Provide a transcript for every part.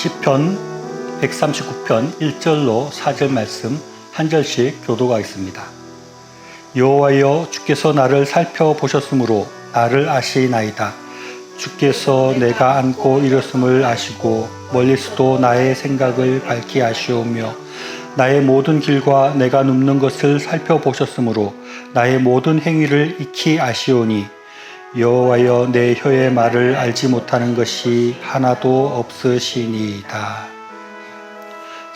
시편 139편 1절로 4절 말씀 한 절씩 교도하겠습니다. 여호와여, 주께서 나를 살펴보셨으므로 나를 아시나이다. 주께서 내가 안고 일었음을 아시고 멀리서도 나의 생각을 밝히 아시오며 나의 모든 길과 내가 눕는 것을 살펴보셨으므로 나의 모든 행위를 익히 아시오니 여호와여, 내 혀의 말을 알지 못하는 것이 하나도 없으시니이다.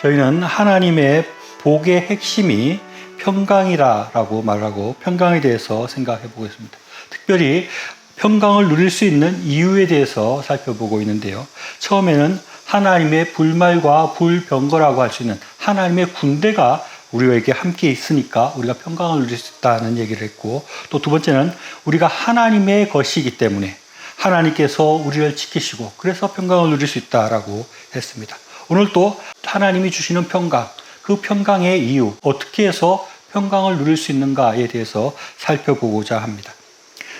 저희는 하나님의 복의 핵심이 평강이라고 말하고 평강에 대해서 생각해 보겠습니다. 특별히 평강을 누릴 수 있는 이유에 대해서 살펴보고 있는데요. 처음에는 하나님의 불말과 불병거라고 할 수 있는 하나님의 군대가 우리에게 함께 있으니까 우리가 평강을 누릴 수 있다는 얘기를 했고, 또 두 번째는 우리가 하나님의 것이기 때문에 하나님께서 우리를 지키시고 그래서 평강을 누릴 수 있다라고 했습니다. 오늘 또 하나님이 주시는 평강, 그 평강의 이유, 어떻게 해서 평강을 누릴 수 있는가에 대해서 살펴보고자 합니다.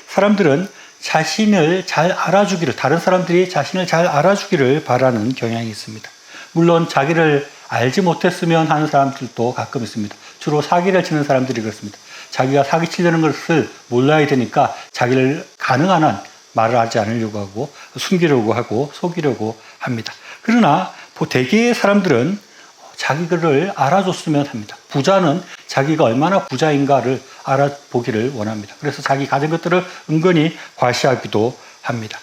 사람들은 자신을 잘 알아주기를, 다른 사람들이 자신을 잘 알아주기를 바라는 경향이 있습니다. 물론 자기를 알지 못했으면 하는 사람들도 가끔 있습니다. 주로 사기를 치는 사람들이 그렇습니다. 자기가 사기치려는 것을 몰라야 되니까 자기를 가능한 한 말을 하지 않으려고 하고 숨기려고 하고 속이려고 합니다. 그러나 대개의 사람들은 자기를 알아줬으면 합니다. 부자는 자기가 얼마나 부자인가를 알아보기를 원합니다. 그래서 자기 가진 것들을 은근히 과시하기도 합니다.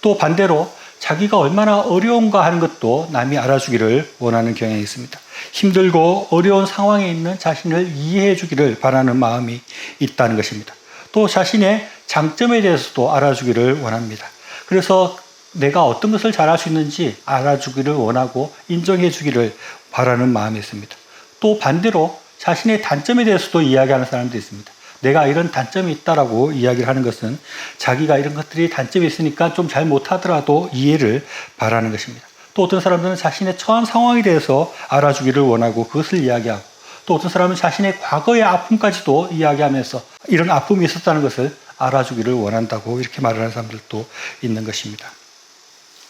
또 반대로 자기가 얼마나 어려운가 하는 것도 남이 알아주기를 원하는 경향이 있습니다. 힘들고 어려운 상황에 있는 자신을 이해해 주기를 바라는 마음이 있다는 것입니다. 또 자신의 장점에 대해서도 알아주기를 원합니다. 그래서 내가 어떤 것을 잘할 수 있는지 알아주기를 원하고 인정해 주기를 바라는 마음이 있습니다. 또 반대로 자신의 단점에 대해서도 이야기하는 사람도 있습니다. 내가 이런 단점이 있다라고 이야기를 하는 것은 자기가 이런 것들이 단점이 있으니까 좀 잘 못하더라도 이해를 바라는 것입니다. 또 어떤 사람들은 자신의 처한 상황에 대해서 알아주기를 원하고 그것을 이야기하고, 또 어떤 사람은 자신의 과거의 아픔까지도 이야기하면서 이런 아픔이 있었다는 것을 알아주기를 원한다고 이렇게 말을 하는 사람들도 있는 것입니다.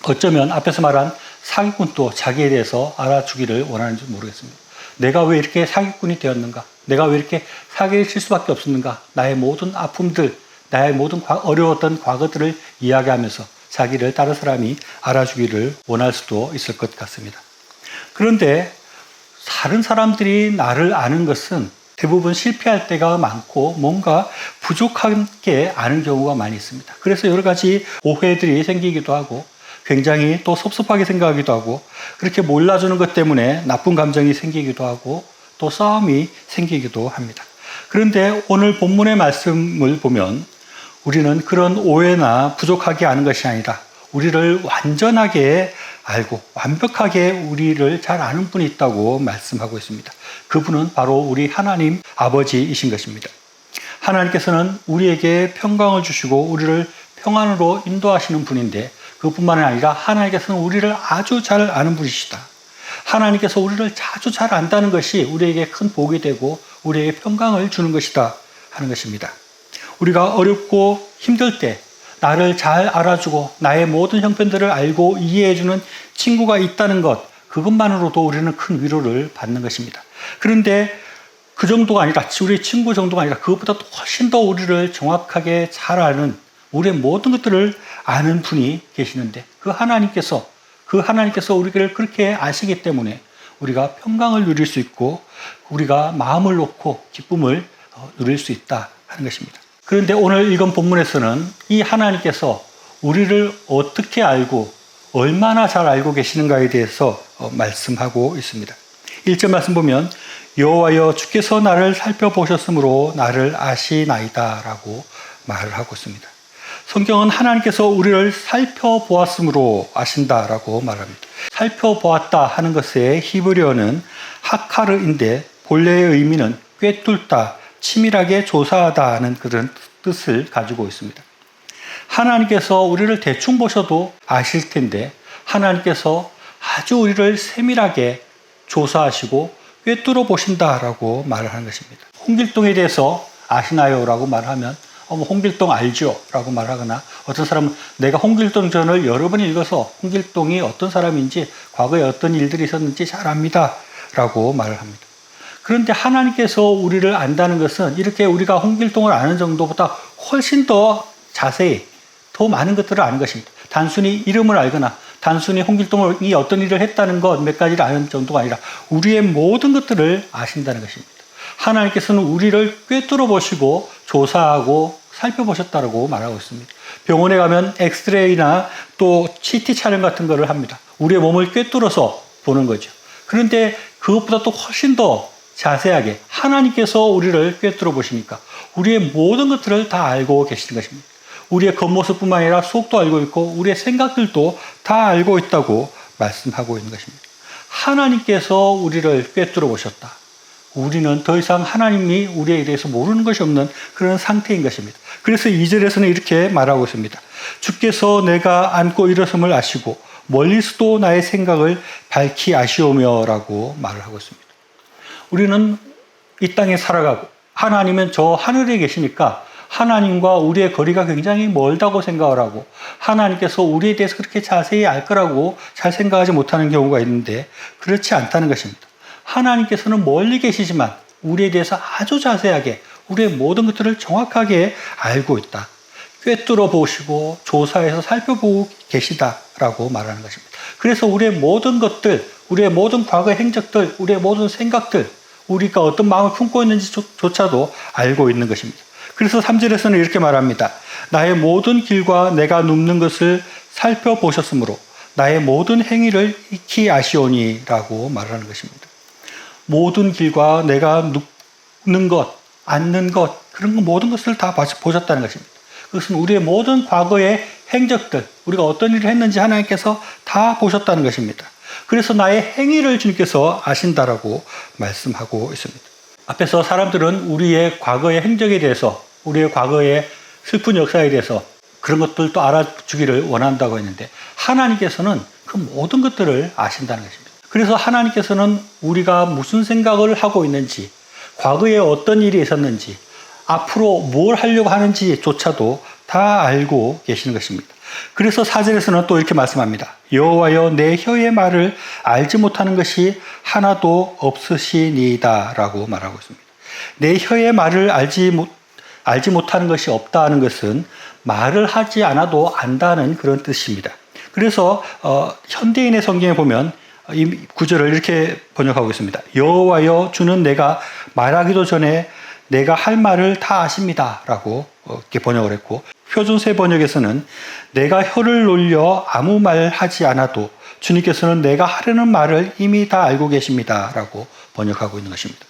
어쩌면 앞에서 말한 사기꾼도 자기에 대해서 알아주기를 원하는지 모르겠습니다. 내가 왜 이렇게 사기꾼이 되었는가? 내가 왜 이렇게 사기를 칠 수밖에 없었는가? 나의 모든 아픔들, 나의 모든 어려웠던 과거들을 이야기하면서 자기를 다른 사람이 알아주기를 원할 수도 있을 것 같습니다. 그런데 다른 사람들이 나를 아는 것은 대부분 실패할 때가 많고 뭔가 부족하게 아는 경우가 많이 있습니다. 그래서 여러 가지 오해들이 생기기도 하고 굉장히 또 섭섭하게 생각하기도 하고, 그렇게 몰라주는 것 때문에 나쁜 감정이 생기기도 하고 또 싸움이 생기기도 합니다. 그런데 오늘 본문의 말씀을 보면 우리는 그런 오해나 부족하게 아는 것이 아니라 우리를 완전하게 알고 완벽하게 우리를 잘 아는 분이 있다고 말씀하고 있습니다. 그분은 바로 우리 하나님 아버지이신 것입니다. 하나님께서는 우리에게 평강을 주시고 우리를 평안으로 인도하시는 분인데, 그뿐만 아니라 하나님께서는 우리를 아주 잘 아는 분이시다. 하나님께서 우리를 아주 잘 안다는 것이 우리에게 큰 복이 되고 우리에게 평강을 주는 것이다 하는 것입니다. 우리가 어렵고 힘들 때 나를 잘 알아주고 나의 모든 형편들을 알고 이해해주는 친구가 있다는 것, 그것만으로도 우리는 큰 위로를 받는 것입니다. 그런데 그 정도가 아니라, 우리 친구 정도가 아니라 그것보다 훨씬 더 우리를 정확하게 잘 아는, 우리의 모든 것들을 아는 분이 계시는데 그 하나님께서 우리를 그렇게 아시기 때문에 우리가 평강을 누릴 수 있고 우리가 마음을 놓고 기쁨을 누릴 수 있다 하는 것입니다. 그런데 오늘 읽은 본문에서는 이 하나님께서 우리를 어떻게 알고 얼마나 잘 알고 계시는가에 대해서 말씀하고 있습니다. 1절 말씀 보면 여호와여, 주께서 나를 살펴보셨으므로 나를 아시나이다 라고 말을 하고 있습니다. 성경은 하나님께서 우리를 살펴보았으므로 아신다라고 말합니다. 살펴보았다 하는 것의 히브리어는 하카르인데 본래의 의미는 꿰뚫다, 치밀하게 조사하다 하는 그런 뜻을 가지고 있습니다. 하나님께서 우리를 대충 보셔도 아실 텐데 하나님께서 아주 우리를 세밀하게 조사하시고 꿰뚫어 보신다라고 말을 하는 것입니다. 홍길동에 대해서 아시나요? 라고 말하면 홍길동 알죠? 라고 말하거나 어떤 사람은 내가 홍길동 전을 여러 번 읽어서 홍길동이 어떤 사람인지 과거에 어떤 일들이 있었는지 잘 압니다. 라고 말을 합니다. 그런데 하나님께서 우리를 안다는 것은 이렇게 우리가 홍길동을 아는 정도보다 훨씬 더 자세히 더 많은 것들을 아는 것입니다. 단순히 이름을 알거나 단순히 홍길동이 어떤 일을 했다는 것 몇 가지를 아는 정도가 아니라 우리의 모든 것들을 아신다는 것입니다. 하나님께서는 우리를 꿰뚫어 보시고 조사하고 살펴보셨다고 말하고 있습니다. 병원에 가면 엑스레이나 또 CT 촬영 같은 거를 합니다. 우리의 몸을 꿰뚫어서 보는 거죠. 그런데 그것보다 또 훨씬 더 자세하게 하나님께서 우리를 꿰뚫어 보시니까 우리의 모든 것들을 다 알고 계시는 것입니다. 우리의 겉모습뿐만 아니라 속도 알고 있고 우리의 생각들도 다 알고 있다고 말씀하고 있는 것입니다. 하나님께서 우리를 꿰뚫어 보셨다. 우리는 더 이상 하나님이 우리에 대해서 모르는 것이 없는 그런 상태인 것입니다. 그래서 2절에서는 이렇게 말하고 있습니다. 주께서 내가 안고 일어섬을 아시고 멀리서도 나의 생각을 밝히 아시오며 라고 말을 하고 있습니다. 우리는 이 땅에 살아가고 하나님은 저 하늘에 계시니까 하나님과 우리의 거리가 굉장히 멀다고 생각을 하고 하나님께서 우리에 대해서 그렇게 자세히 알 거라고 잘 생각하지 못하는 경우가 있는데 그렇지 않다는 것입니다. 하나님께서는 멀리 계시지만 우리에 대해서 아주 자세하게 우리의 모든 것들을 정확하게 알고 있다. 꿰뚫어 보시고 조사해서 살펴보고 계시다라고 말하는 것입니다. 그래서 우리의 모든 것들, 우리의 모든 과거의 행적들, 우리의 모든 생각들, 우리가 어떤 마음을 품고 있는지조차도 알고 있는 것입니다. 그래서 3절에서는 이렇게 말합니다. 나의 모든 길과 내가 눕는 것을 살펴보셨으므로 나의 모든 행위를 익히 아시오니 라고 말하는 것입니다. 모든 길과 내가 눕는 것, 앉는 것, 그런 모든 것을 다 보셨다는 것입니다. 그것은 우리의 모든 과거의 행적들, 우리가 어떤 일을 했는지 하나님께서 다 보셨다는 것입니다. 그래서 나의 행위를 주님께서 아신다라고 말씀하고 있습니다. 앞에서 사람들은 우리의 과거의 행적에 대해서, 우리의 과거의 슬픈 역사에 대해서 그런 것들도 알아주기를 원한다고 했는데 하나님께서는 그 모든 것들을 아신다는 것입니다. 그래서 하나님께서는 우리가 무슨 생각을 하고 있는지, 과거에 어떤 일이 있었는지, 앞으로 뭘 하려고 하는지조차도 다 알고 계시는 것입니다. 그래서 4절에서는 또 이렇게 말씀합니다. 여호와여 내 혀의 말을 알지 못하는 것이 하나도 없으시니이다 라고 말하고 있습니다. 내 혀의 말을 알지 못하는 것이 없다는 것은 말을 하지 않아도 안다는 그런 뜻입니다. 그래서 현대인의 성경에 보면 이 구절을 이렇게 번역하고 있습니다. 여호와여 주는 내가 말하기도 전에 내가 할 말을 다 아십니다 라고 이렇게 번역을 했고 표준세 번역에서는 내가 혀를 놀려 아무 말 하지 않아도 주님께서는 내가 하려는 말을 이미 다 알고 계십니다 라고 번역하고 있는 것입니다.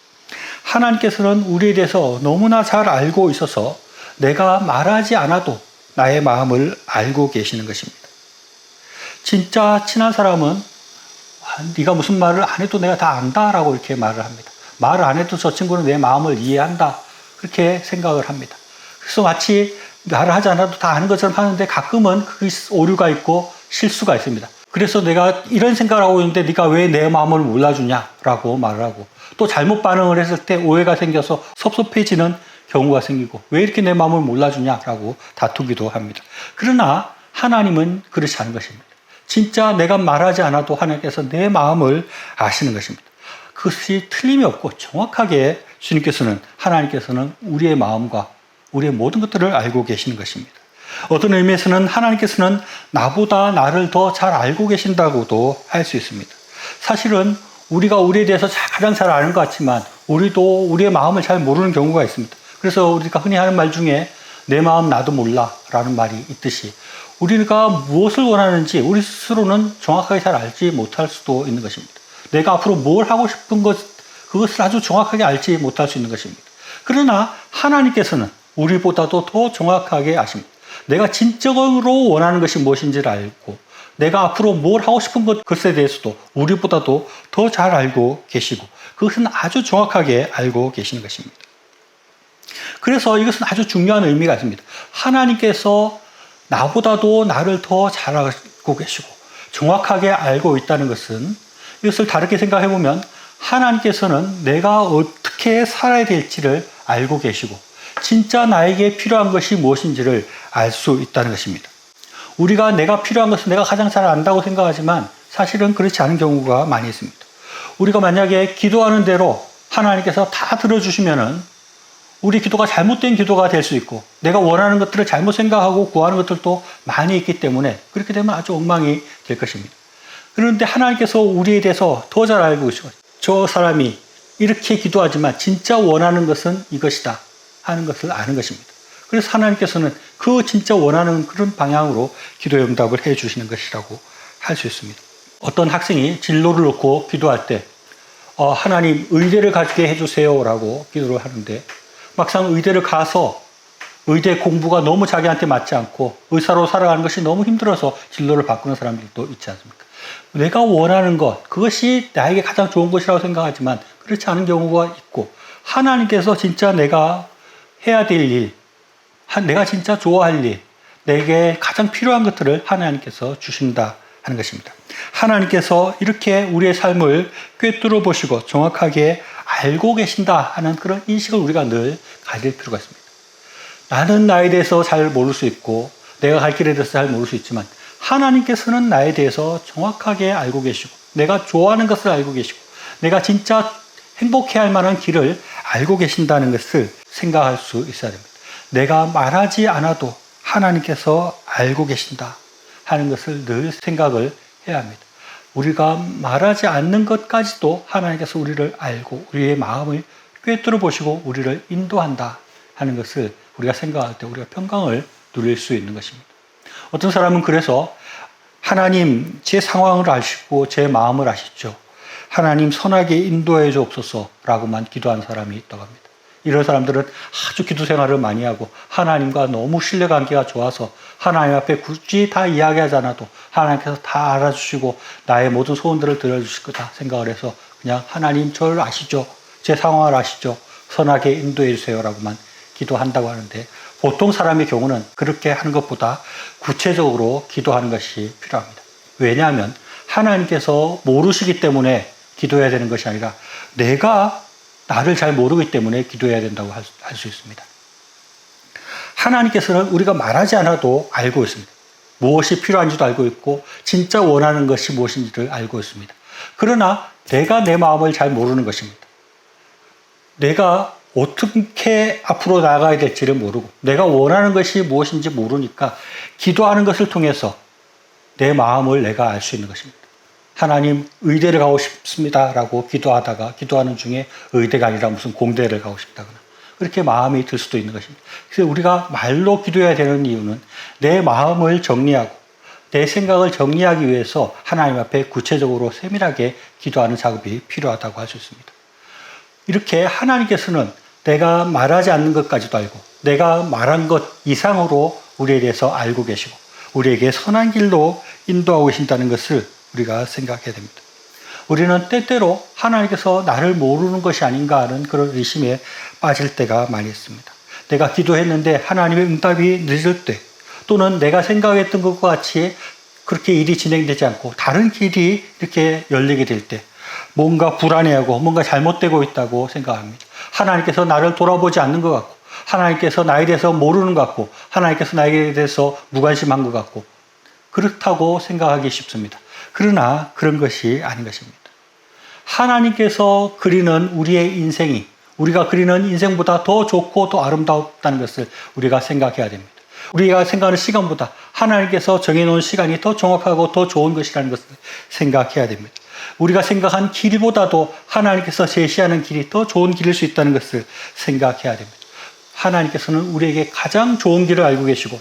하나님께서는 우리에 대해서 너무나 잘 알고 있어서 내가 말하지 않아도 나의 마음을 알고 계시는 것입니다. 진짜 친한 사람은 네가 무슨 말을 안 해도 내가 다 안다 라고 이렇게 말을 합니다. 말을 안 해도 저 친구는 내 마음을 이해한다 그렇게 생각을 합니다. 그래서 마치 말을 하지 않아도 다 아는 것처럼 하는데 가끔은 그 오류가 있고 실수가 있습니다. 그래서 내가 이런 생각을 하고 있는데 네가 왜 내 마음을 몰라주냐 라고 말을 하고 또 잘못 반응을 했을 때 오해가 생겨서 섭섭해지는 경우가 생기고 왜 이렇게 내 마음을 몰라주냐 라고 다투기도 합니다. 그러나 하나님은 그렇지 않은 것입니다. 진짜 내가 말하지 않아도 하나님께서 내 마음을 아시는 것입니다. 그것이 틀림이 없고 정확하게 주님께서는 하나님께서는 우리의 마음과 우리의 모든 것들을 알고 계시는 것입니다. 어떤 의미에서는 하나님께서는 나보다 나를 더 잘 알고 계신다고도 할 수 있습니다. 사실은 우리가 우리에 대해서 가장 잘 아는 것 같지만 우리도 우리의 마음을 잘 모르는 경우가 있습니다. 그래서 우리가 흔히 하는 말 중에 내 마음 나도 몰라 라는 말이 있듯이 우리가 무엇을 원하는지 우리 스스로는 정확하게 잘 알지 못할 수도 있는 것입니다. 내가 앞으로 뭘 하고 싶은 것, 그것을 아주 정확하게 알지 못할 수 있는 것입니다. 그러나 하나님께서는 우리보다도 더 정확하게 아십니다. 내가 진정으로 원하는 것이 무엇인지를 알고 내가 앞으로 뭘 하고 싶은 것에 대해서도 우리보다도 더 잘 알고 계시고 그것은 아주 정확하게 알고 계시는 것입니다. 그래서 이것은 아주 중요한 의미가 있습니다. 하나님께서 나보다도 나를 더 잘 알고 계시고 정확하게 알고 있다는 것은 이것을 다르게 생각해 보면 하나님께서는 내가 어떻게 살아야 될지를 알고 계시고 진짜 나에게 필요한 것이 무엇인지를 알 수 있다는 것입니다. 우리가 내가 필요한 것을 내가 가장 잘 안다고 생각하지만 사실은 그렇지 않은 경우가 많이 있습니다. 우리가 만약에 기도하는 대로 하나님께서 다 들어주시면은 우리 기도가 잘못된 기도가 될 수 있고 내가 원하는 것들을 잘못 생각하고 구하는 것들도 많이 있기 때문에 그렇게 되면 아주 엉망이 될 것입니다. 그런데 하나님께서 우리에 대해서 더 잘 알고 계시고 저 사람이 이렇게 기도하지만 진짜 원하는 것은 이것이다 하는 것을 아는 것입니다. 그래서 하나님께서는 그 진짜 원하는 그런 방향으로 기도의 응답을 해 주시는 것이라고 할 수 있습니다. 어떤 학생이 진로를 놓고 기도할 때 하나님 의대를 가게 해주세요 라고 기도를 하는데 막상 의대를 가서 의대 공부가 너무 자기한테 맞지 않고 의사로 살아가는 것이 너무 힘들어서 진로를 바꾸는 사람들도 있지 않습니까? 내가 원하는 것, 그것이 나에게 가장 좋은 것이라고 생각하지만 그렇지 않은 경우가 있고 하나님께서 진짜 내가 해야 될 일, 내가 진짜 좋아할 일, 내게 가장 필요한 것들을 하나님께서 주신다 하는 것입니다. 하나님께서 이렇게 우리의 삶을 꿰뚫어 보시고 정확하게 알고 계신다 하는 그런 인식을 우리가 늘 가질 필요가 있습니다. 나는 나에 대해서 잘 모를 수 있고 내가 갈 길에 대해서 잘 모를 수 있지만 하나님께서는 나에 대해서 정확하게 알고 계시고 내가 좋아하는 것을 알고 계시고 내가 진짜 행복해할 만한 길을 알고 계신다는 것을 생각할 수 있어야 됩니다. 내가 말하지 않아도 하나님께서 알고 계신다 하는 것을 늘 생각을 해야 합니다. 우리가 말하지 않는 것까지도 하나님께서 우리를 알고 우리의 마음을 꿰뚫어 보시고 우리를 인도한다 하는 것을 우리가 생각할 때 우리가 평강을 누릴 수 있는 것입니다. 어떤 사람은 그래서 하나님 제 상황을 아시고 제 마음을 아시죠. 하나님 선하게 인도해 주옵소서라고만 기도하는 사람이 있다고 합니다. 이런 사람들은 아주 기도 생활을 많이 하고 하나님과 너무 신뢰관계가 좋아서 하나님 앞에 굳이 다 이야기하지 않아도 하나님께서 다 알아주시고 나의 모든 소원들을 들어주실 거다 생각을 해서 그냥 하나님 저를 아시죠. 제 상황을 아시죠. 선하게 인도해 주세요라고만 기도한다고 하는데 보통 사람의 경우는 그렇게 하는 것보다 구체적으로 기도하는 것이 필요합니다. 왜냐하면 하나님께서 모르시기 때문에 기도해야 되는 것이 아니라 내가 나를 잘 모르기 때문에 기도해야 된다고 할 수 있습니다. 하나님께서는 우리가 말하지 않아도 알고 있습니다. 무엇이 필요한지도 알고 있고 진짜 원하는 것이 무엇인지를 알고 있습니다. 그러나 내가 내 마음을 잘 모르는 것입니다. 내가 어떻게 앞으로 나아가야 될지를 모르고 내가 원하는 것이 무엇인지 모르니까 기도하는 것을 통해서 내 마음을 내가 알 수 있는 것입니다. 하나님 의대를 가고 싶습니다 라고 기도하다가 기도하는 중에 의대가 아니라 무슨 공대를 가고 싶다거나 그렇게 마음이 들 수도 있는 것입니다. 그래서 우리가 말로 기도해야 되는 이유는 내 마음을 정리하고 내 생각을 정리하기 위해서 하나님 앞에 구체적으로 세밀하게 기도하는 작업이 필요하다고 할 수 있습니다. 이렇게 하나님께서는 내가 말하지 않는 것까지도 알고 내가 말한 것 이상으로 우리에 대해서 알고 계시고 우리에게 선한 길로 인도하고 계신다는 것을 우리가 생각해야 됩니다. 우리는 때때로 하나님께서 나를 모르는 것이 아닌가 하는 그런 의심에 빠질 때가 많이 있습니다. 내가 기도했는데 하나님의 응답이 늦을 때 또는 내가 생각했던 것과 같이 그렇게 일이 진행되지 않고 다른 길이 이렇게 열리게 될 때 뭔가 불안해하고 뭔가 잘못되고 있다고 생각합니다. 하나님께서 나를 돌아보지 않는 것 같고 하나님께서 나에 대해서 모르는 것 같고 하나님께서 나에 대해서 무관심한 것 같고 그렇다고 생각하기 쉽습니다. 그러나 그런 것이 아닌 것입니다. 하나님께서 그리는 우리의 인생이 우리가 그리는 인생보다 더 좋고 더 아름답다는 것을 우리가 생각해야 됩니다. 우리가 생각하는 시간보다 하나님께서 정해놓은 시간이 더 정확하고 더 좋은 것이라는 것을 생각해야 됩니다. 우리가 생각한 길보다도 하나님께서 제시하는 길이 더 좋은 길일 수 있다는 것을 생각해야 됩니다. 하나님께서는 우리에게 가장 좋은 길을 알고 계시고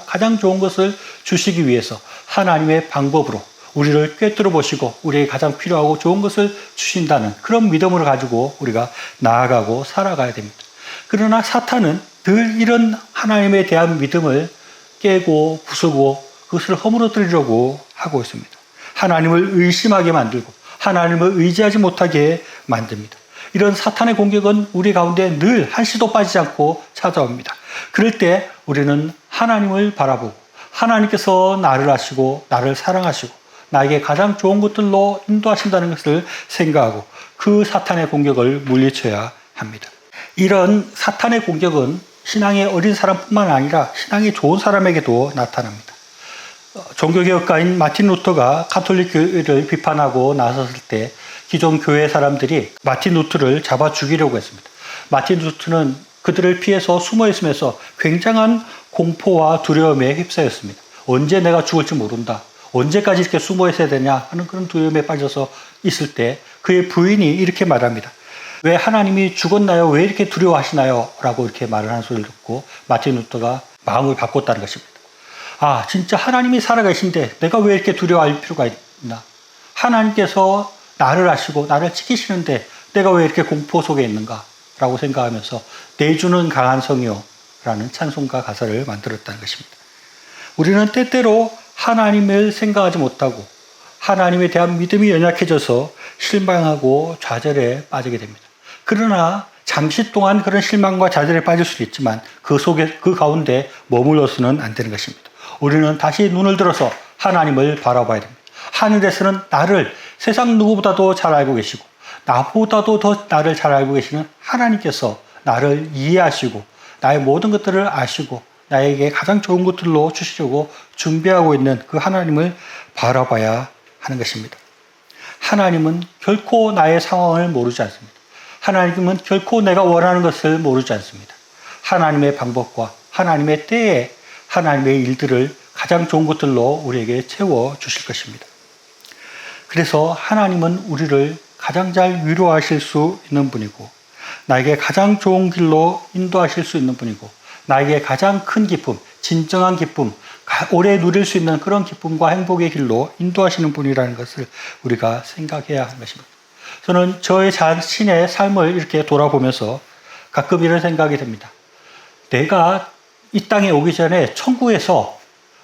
가장 좋은 것을 주시기 위해서 하나님의 방법으로 우리를 꿰뚫어 보시고 우리에게 가장 필요하고 좋은 것을 주신다는 그런 믿음을 가지고 우리가 나아가고 살아가야 됩니다. 그러나 사탄은 늘 이런 하나님에 대한 믿음을 깨고 부수고 그것을 허물어뜨리려고 하고 있습니다. 하나님을 의심하게 만들고 하나님을 의지하지 못하게 만듭니다. 이런 사탄의 공격은 우리 가운데 늘 한시도 빠지지 않고 찾아옵니다. 그럴 때 우리는 하나님을 바라보고 하나님께서 나를 아시고 나를 사랑하시고 나에게 가장 좋은 것들로 인도하신다는 것을 생각하고 그 사탄의 공격을 물리쳐야 합니다. 이런 사탄의 공격은 신앙이 어린 사람뿐만 아니라 신앙이 좋은 사람에게도 나타납니다. 종교개혁가인 마틴 루터가 가톨릭 교회를 비판하고 나섰을 때 기존 교회 사람들이 마틴 루터를 잡아 죽이려고 했습니다. 마틴 루터는 그들을 피해서 숨어 있으면서 굉장한 공포와 두려움에 휩싸였습니다. 언제 내가 죽을지 모른다. 언제까지 이렇게 숨어 있어야 되냐 하는 그런 두려움에 빠져서 있을 때 그의 부인이 이렇게 말합니다. 왜 하나님이 죽었나요? 왜 이렇게 두려워하시나요? 라고 이렇게 말을 하는 소리를 듣고 마틴 루터가 마음을 바꿨다는 것입니다. 아, 진짜 하나님이 살아계신데 내가 왜 이렇게 두려워할 필요가 있나? 하나님께서 나를 아시고 나를 지키시는데 내가 왜 이렇게 공포 속에 있는가? 라고 생각하면서 내주는 강한 성이요 라는 찬송가 가사를 만들었다는 것입니다. 우리는 때때로 하나님을 생각하지 못하고 하나님에 대한 믿음이 연약해져서 실망하고 좌절에 빠지게 됩니다. 그러나 잠시 동안 그런 실망과 좌절에 빠질 수도 있지만 그 가운데 머물러서는 안 되는 것입니다. 우리는 다시 눈을 들어서 하나님을 바라봐야 됩니다. 하늘에서는 나를 세상 누구보다도 잘 알고 계시고 나보다도 더 나를 잘 알고 계시는 하나님께서 나를 이해하시고 나의 모든 것들을 아시고 나에게 가장 좋은 것들로 주시려고 준비하고 있는 그 하나님을 바라봐야 하는 것입니다. 하나님은 결코 나의 상황을 모르지 않습니다. 하나님은 결코 내가 원하는 것을 모르지 않습니다. 하나님의 방법과 하나님의 때에 하나님의 일들을 가장 좋은 것들로 우리에게 채워 주실 것입니다. 그래서 하나님은 우리를 가장 잘 위로하실 수 있는 분이고 나에게 가장 좋은 길로 인도하실 수 있는 분이고 나에게 가장 큰 기쁨, 진정한 기쁨, 오래 누릴 수 있는 그런 기쁨과 행복의 길로 인도하시는 분이라는 것을 우리가 생각해야 하는 것입니다. 저는 저의 자신의 삶을 이렇게 돌아보면서 가끔 이런 생각이 듭니다. 내가 이 땅에 오기 전에 천국에서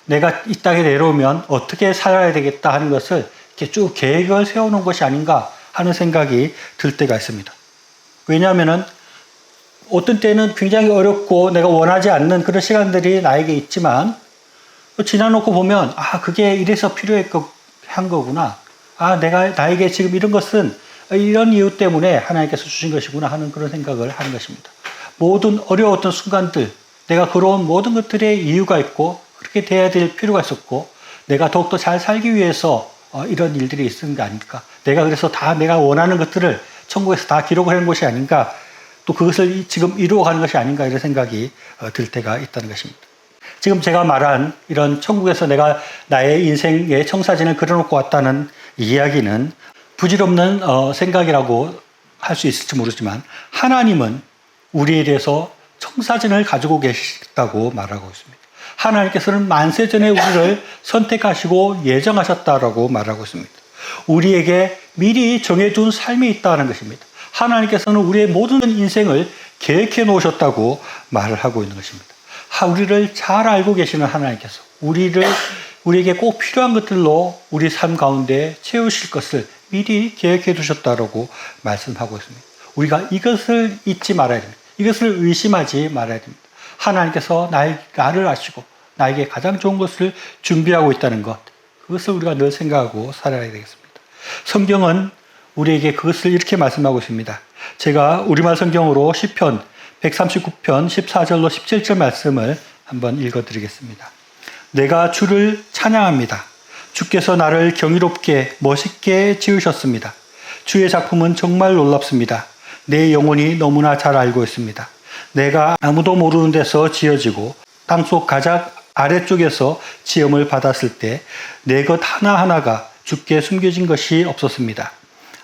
내가 이 땅에 내려오면 어떻게 살아야 되겠다 하는 것을 이렇게 쭉 계획을 세워놓은 것이 아닌가 하는 생각이 들 때가 있습니다. 왜냐하면 어떤 때는 굉장히 어렵고 내가 원하지 않는 그런 시간들이 나에게 있지만 지나놓고 보면 아 그게 이래서 필요한 거구나. 아 나에게 지금 이런 것은 이런 이유 때문에 하나님께서 주신 것이구나 하는 그런 생각을 하는 것입니다. 모든 어려웠던 순간들 내가 걸어온 모든 것들의 이유가 있고 그렇게 돼야 될 필요가 있었고 내가 더욱더 잘 살기 위해서 이런 일들이 있은 게 아닐까. 내가 그래서 다 내가 원하는 것들을 천국에서 다 기록을 한 것이 아닌가. 또 그것을 지금 이루어가는 것이 아닌가 이런 생각이 들 때가 있다는 것입니다. 지금 제가 말한 이런 천국에서 내가 나의 인생의 청사진을 그려놓고 왔다는 이야기는 부질없는 생각이라고 할 수 있을지 모르지만 하나님은 우리에 대해서 청사진을 가지고 계시다고 말하고 있습니다. 하나님께서는 만세전에 우리를 선택하시고 예정하셨다라고 말하고 있습니다. 우리에게 미리 정해둔 삶이 있다는 것입니다. 하나님께서는 우리의 모든 인생을 계획해 놓으셨다고 말을 하고 있는 것입니다. 우리를 잘 알고 계시는 하나님께서 우리에게 꼭 필요한 것들로 우리 삶 가운데 채우실 것을 미리 계획해 두셨다고 말씀하고 있습니다. 우리가 이것을 잊지 말아야 됩니다. 이것을 의심하지 말아야 됩니다. 하나님께서 나를 아시고 나에게 가장 좋은 것을 준비하고 있다는 것, 그것을 우리가 늘 생각하고 살아야 되겠습니다. 성경은 우리에게 그것을 이렇게 말씀하고 있습니다. 제가 우리말 성경으로 시편 139편 14절로 17절 말씀을 한번 읽어드리겠습니다. 내가 주를 찬양합니다. 주께서 나를 경이롭게 멋있게 지으셨습니다. 주의 작품은 정말 놀랍습니다. 내 영혼이 너무나 잘 알고 있습니다. 내가 아무도 모르는 데서 지어지고 땅속 가장 아래쪽에서 지음을 받았을 때 내 것 하나하나가 주께 숨겨진 것이 없었습니다.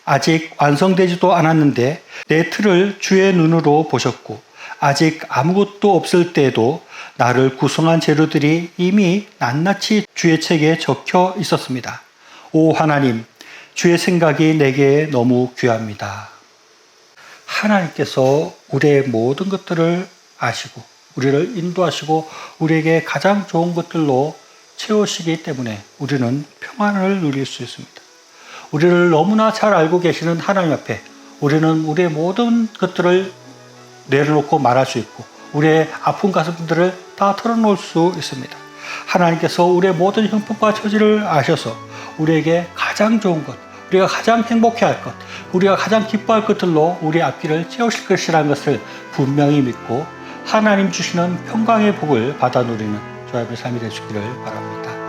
아직 완성되지도 않았는데 내 틀을 주의 눈으로 보셨고 아직 아무것도 없을 때에도 나를 구성한 재료들이 이미 낱낱이 주의 책에 적혀 있었습니다. 오 하나님, 주의 생각이 내게 너무 귀합니다. 하나님께서 우리의 모든 것들을 아시고 우리를 인도하시고 우리에게 가장 좋은 것들로 채우시기 때문에 우리는 평안을 누릴 수 있습니다. 우리를 너무나 잘 알고 계시는 하나님 앞에 우리는 우리의 모든 것들을 내려놓고 말할 수 있고 우리의 아픈 가슴들을 다 털어놓을 수 있습니다. 하나님께서 우리의 모든 형편과 처지를 아셔서 우리에게 가장 좋은 것, 우리가 가장 행복해할 것, 우리가 가장 기뻐할 것들로 우리 앞길을 채우실 것이라는 것을 분명히 믿고 하나님 주시는 평강의 복을 받아 누리는 저와 여러분의 삶이 되시기를 바랍니다.